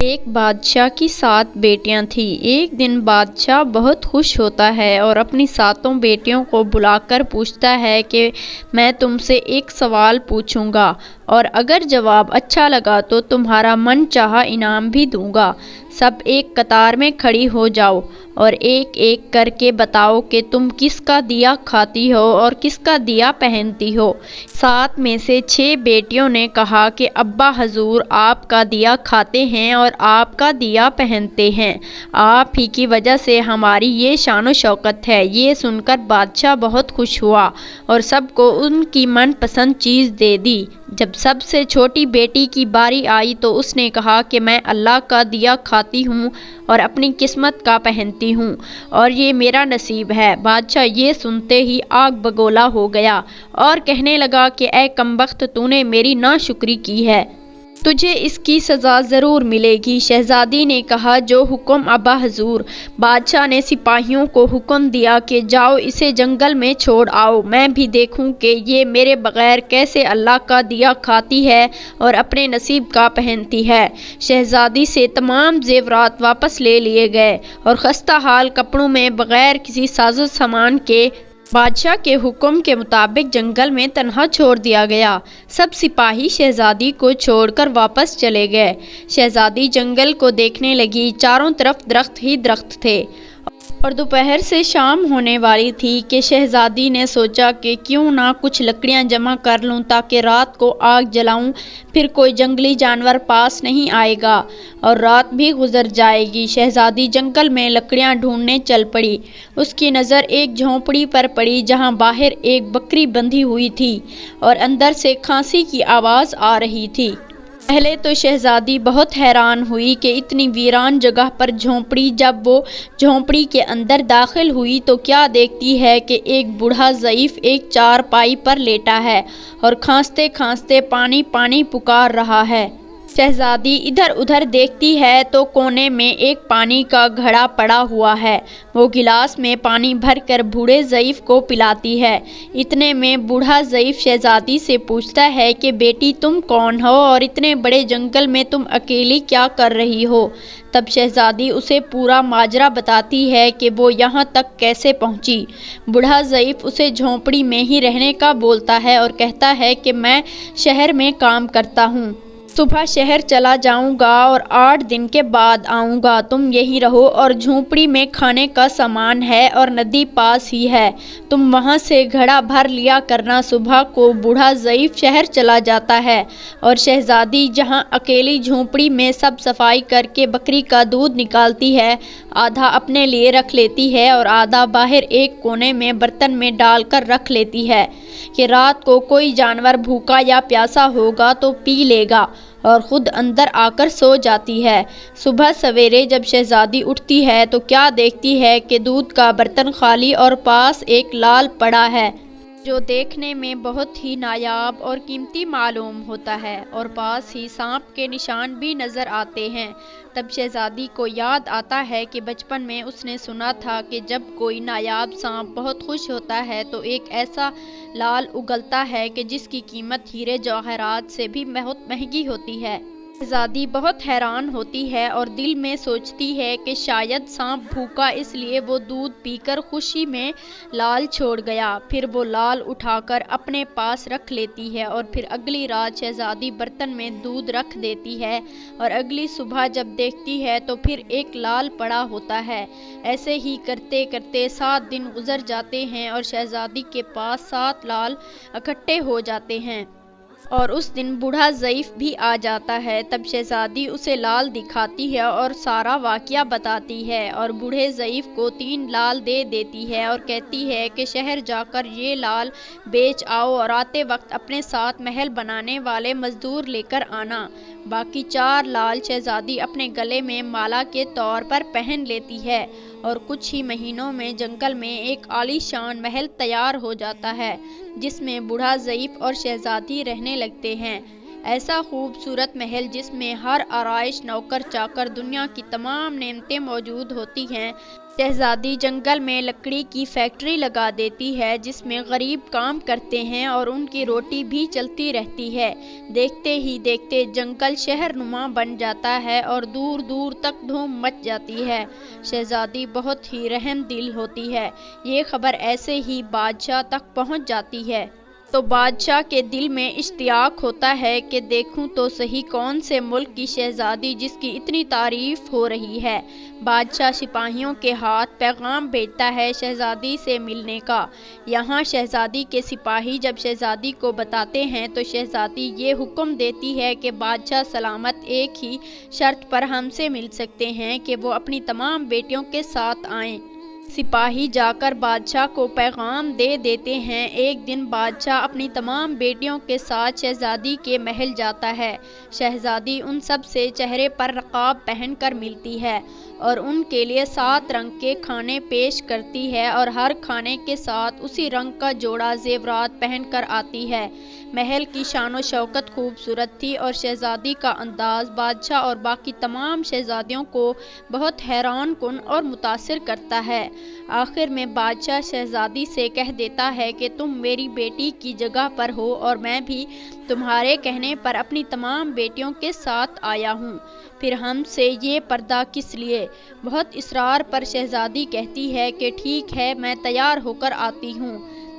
ایک بادشاہ کی 7 بیٹیاں تھیں۔ ایک دن بادشاہ بہت خوش ہوتا ہے اور اپنی 7 بیٹیوں کو بلا کر پوچھتا ہے کہ میں تم سے ایک سوال پوچھوں گا اور اگر جواب اچھا لگا تو تمہارا من چاہا انعام بھی دوں گا۔ سب ایک قطار میں کھڑی ہو جاؤ اور ایک ایک کر کے بتاؤ کہ تم کس کا دیا کھاتی ہو اور کس کا دیا پہنتی ہو۔ 7 میں سے 6 بیٹیوں نے کہا کہ ابا حضور آپ کا دیا کھاتے ہیں اور آپ کا دیا پہنتے ہیں، آپ ہی کی وجہ سے ہماری یہ شان و شوکت ہے۔ یہ سن کر بادشاہ بہت خوش ہوا اور سب کو ان کی من پسند چیز دے دی۔ جب سب سے چھوٹی بیٹی کی باری آئی تو اس نے کہا کہ میں اللہ کا دیا کھاتی ہوں اور اپنی قسمت کا پہنتی ہوں اور یہ میرا نصیب ہے۔ بادشاہ یہ سنتے ہی آگ بگولا ہو گیا اور کہنے لگا کہ اے کمبخت، تو نے میری ناشکری کی ہے، تجھے اس کی سزا ضرور ملے گی۔ شہزادی نے کہا جو حکم ابا حضور۔ بادشاہ نے سپاہیوں کو حکم دیا کہ جاؤ اسے جنگل میں چھوڑ آؤ، میں بھی دیکھوں کہ یہ میرے بغیر کیسے اللہ کا دیا کھاتی ہے اور اپنے نصیب کا پہنتی ہے۔ شہزادی سے تمام زیورات واپس لے لیے گئے اور خستہ حال کپڑوں میں بغیر کسی ساز و سامان کے بادشاہ کے حکم کے مطابق جنگل میں تنہا چھوڑ دیا گیا۔ سب سپاہی شہزادی کو چھوڑ کر واپس چلے گئے۔ شہزادی جنگل کو دیکھنے لگی، چاروں طرف درخت ہی درخت تھے اور دوپہر سے شام ہونے والی تھی کہ شہزادی نے سوچا کہ کیوں نہ کچھ لکڑیاں جمع کر لوں تاکہ رات کو آگ جلاؤں، پھر کوئی جنگلی جانور پاس نہیں آئے گا اور رات بھی گزر جائے گی۔ شہزادی جنگل میں لکڑیاں ڈھونڈنے چل پڑی۔ اس کی نظر ایک جھونپڑی پر پڑی جہاں باہر ایک بکری بندھی ہوئی تھی اور اندر سے کھانسی کی آواز آ رہی تھی۔ پہلے تو شہزادی بہت حیران ہوئی کہ اتنی ویران جگہ پر جھونپڑی۔ جب وہ جھونپڑی کے اندر داخل ہوئی تو کیا دیکھتی ہے کہ ایک بوڑھا ضعیف ایک چارپائی پر لیٹا ہے اور کھانستے کھانستے پانی پانی پکار رہا ہے۔ شہزادی ادھر ادھر دیکھتی ہے تو کونے میں ایک پانی کا گھڑا پڑا ہوا ہے۔ وہ گلاس میں پانی بھر کر بوڑھے ضعیف کو پلاتی ہے۔ اتنے میں بوڑھا ضعیف شہزادی سے پوچھتا ہے کہ بیٹی تم کون ہو اور اتنے بڑے جنگل میں تم اکیلی کیا کر رہی ہو؟ تب شہزادی اسے پورا ماجرا بتاتی ہے کہ وہ یہاں تک کیسے پہنچی۔ بوڑھا ضعیف اسے جھونپڑی میں ہی رہنے کا بولتا ہے اور کہتا ہے کہ میں شہر میں کام کرتا ہوں، صبح شہر چلا جاؤں گا اور 8 دن کے بعد آؤں گا، تم یہیں رہو اور جھونپڑی میں کھانے کا سامان ہے اور ندی پاس ہی ہے، تم وہاں سے گھڑا بھر لیا کرنا۔ صبح کو بوڑھا ضعیف شہر چلا جاتا ہے اور شہزادی جہاں اکیلی جھونپڑی میں سب صفائی کر کے بکری کا دودھ نکالتی ہے، آدھا اپنے لیے رکھ لیتی ہے اور آدھا باہر ایک کونے میں برتن میں ڈال کر رکھ لیتی ہے کہ رات کو کوئی جانور بھوکا یا پیاسا ہوگا تو پی لے گا، اور خود اندر آ کر سو جاتی ہے۔ صبح سویرے جب شہزادی اٹھتی ہے تو کیا دیکھتی ہے کہ دودھ کا برتن خالی اور پاس ایک لال پڑا ہے جو دیکھنے میں بہت ہی نایاب اور قیمتی معلوم ہوتا ہے اور پاس ہی سانپ کے نشان بھی نظر آتے ہیں۔ تب شہزادی کو یاد آتا ہے کہ بچپن میں اس نے سنا تھا کہ جب کوئی نایاب سانپ بہت خوش ہوتا ہے تو ایک ایسا لال اگلتا ہے کہ جس کی قیمت ہیرے جواہرات سے بھی بہت مہنگی ہوتی ہے۔ شہزادی بہت حیران ہوتی ہے اور دل میں سوچتی ہے کہ شاید سانپ بھوکا اس لیے وہ دودھ پی کر خوشی میں لال چھوڑ گیا۔ پھر وہ لال اٹھا کر اپنے پاس رکھ لیتی ہے اور پھر اگلی رات شہزادی برتن میں دودھ رکھ دیتی ہے اور اگلی صبح جب دیکھتی ہے تو پھر ایک لال پڑا ہوتا ہے۔ ایسے ہی کرتے کرتے 7 دن گزر جاتے ہیں اور شہزادی کے پاس 7 لال اکٹھے ہو جاتے ہیں اور اس دن بوڑھا ضعیف بھی آ جاتا ہے۔ تب شہزادی اسے لال دکھاتی ہے اور سارا واقعہ بتاتی ہے اور بوڑھے ضعیف کو 3 لال دے دیتی ہے اور کہتی ہے کہ شہر جا کر یہ لال بیچ آؤ اور آتے وقت اپنے ساتھ محل بنانے والے مزدور لے کر آنا۔ باقی 4 لال شہزادی اپنے گلے میں مالا کے طور پر پہن لیتی ہے اور کچھ ہی مہینوں میں جنگل میں ایک عالی شان محل تیار ہو جاتا ہے جس میں بوڑھا ضعیف اور شہزادی رہنے لگتے ہیں۔ ایسا خوبصورت محل جس میں ہر آرائش، نوکر چاکر، دنیا کی تمام نعمتیں موجود ہوتی ہیں۔ شہزادی جنگل میں لکڑی کی فیکٹری لگا دیتی ہے جس میں غریب کام کرتے ہیں اور ان کی روٹی بھی چلتی رہتی ہے۔ دیکھتے ہی دیکھتے جنگل شہر نما بن جاتا ہے اور دور دور تک دھوم مچ جاتی ہے۔ شہزادی بہت ہی رحم دل ہوتی ہے۔ یہ خبر ایسے ہی بادشاہ تک پہنچ جاتی ہے تو بادشاہ کے دل میں اشتیاق ہوتا ہے کہ دیکھوں تو صحیح کون سے ملک کی شہزادی جس کی اتنی تعریف ہو رہی ہے۔ بادشاہ سپاہیوں کے ہاتھ پیغام بھیجتا ہے شہزادی سے ملنے کا۔ یہاں شہزادی کے سپاہی جب شہزادی کو بتاتے ہیں تو شہزادی یہ حکم دیتی ہے کہ بادشاہ سلامت ایک ہی شرط پر ہم سے مل سکتے ہیں کہ وہ اپنی تمام بیٹیوں کے ساتھ آئیں۔ سپاہی جا کر بادشاہ کو پیغام دے دیتے ہیں۔ ایک دن بادشاہ اپنی تمام بیٹیوں کے ساتھ شہزادی کے محل جاتا ہے۔ شہزادی ان سب سے چہرے پر نقاب پہن کر ملتی ہے اور ان کے لیے 7 رنگ کے کھانے پیش کرتی ہے اور ہر کھانے کے ساتھ اسی رنگ کا جوڑا زیورات پہن کر آتی ہے۔ محل کی شان و شوکت خوبصورت تھی اور شہزادی کا انداز بادشاہ اور باقی تمام شہزادیوں کو بہت حیران کن اور متاثر کرتا ہے۔ آخر میں بادشاہ شہزادی سے کہہ دیتا ہے کہ تم میری بیٹی کی جگہ پر ہو اور میں بھی تمہارے کہنے پر اپنی تمام بیٹیوں کے ساتھ آیا ہوں، پھر ہم سے یہ پردہ کس لیے؟ بہت اصرار پر شہزادی کہتی ہے کہ ٹھیک ہے، میں تیار ہو کر آتی ہوں۔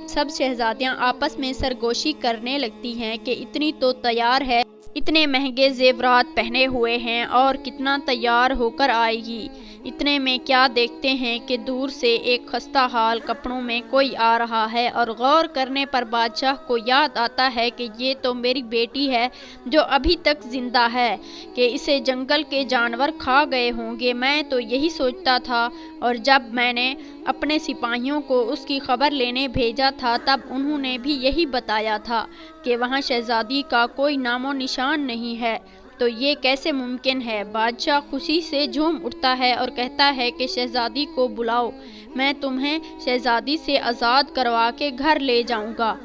سب شہزادیاں آپس میں سرگوشی کرنے لگتی ہیں کہ اتنی تو تیار ہے، اتنے مہنگے زیورات پہنے ہوئے ہیں اور کتنا تیار ہو کر آئے گی۔ اتنے میں کیا دیکھتے ہیں کہ دور سے ایک خستہ حال کپڑوں میں کوئی آ رہا ہے اور غور کرنے پر بادشاہ کو یاد آتا ہے کہ یہ تو میری بیٹی ہے جو ابھی تک زندہ ہے، کہ اسے جنگل کے جانور کھا گئے ہوں گے۔ میں تو یہی سوچتا تھا اور جب میں نے اپنے سپاہیوں کو اس کی خبر لینے بھیجا تھا تب انہوں نے بھی یہی بتایا تھا کہ وہاں شہزادی کا کوئی نام و نشان نہیں ہے، تو یہ کیسے ممکن ہے؟ بادشاہ خوشی سے جھوم اٹھتا ہے اور کہتا ہے کہ شہزادی کو بلاؤ، میں تمہیں شہزادی سے آزاد کروا کے گھر لے جاؤں گا،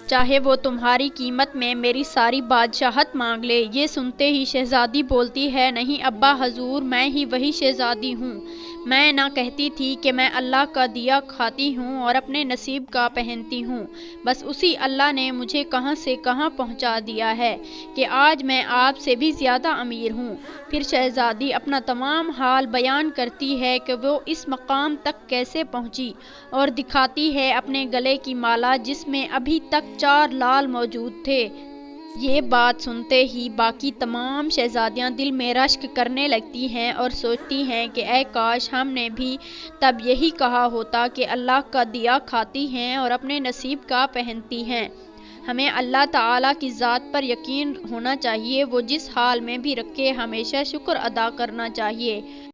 چاہے وہ تمہاری قیمت میں میری ساری بادشاہت مانگ لے۔ یہ سنتے ہی شہزادی بولتی ہے، نہیں ابا حضور، میں ہی وہی شہزادی ہوں۔ میں نہ کہتی تھی کہ میں اللہ کا دیا کھاتی ہوں اور اپنے نصیب کا پہنتی ہوں، بس اسی اللہ نے مجھے کہاں سے کہاں پہنچا دیا ہے کہ آج میں آپ سے بھی زیادہ امیر ہوں۔ پھر شہزادی اپنا تمام حال بیان کرتی ہے کہ وہ اس مقام تک کیسے پہنچی اور دکھاتی ہے اپنے گلے کی مالا جس میں ابھی تک 4 لال موجود تھے۔ یہ بات سنتے ہی باقی تمام شہزادیاں دل میں رشک کرنے لگتی ہیں اور سوچتی ہیں کہ اے کاش ہم نے بھی تب یہی کہا ہوتا کہ اللہ کا دیا کھاتی ہیں اور اپنے نصیب کا پہنتی ہیں۔ ہمیں اللہ تعالیٰ کی ذات پر یقین ہونا چاہیے، وہ جس حال میں بھی رکھے ہمیشہ شکر ادا کرنا چاہیے۔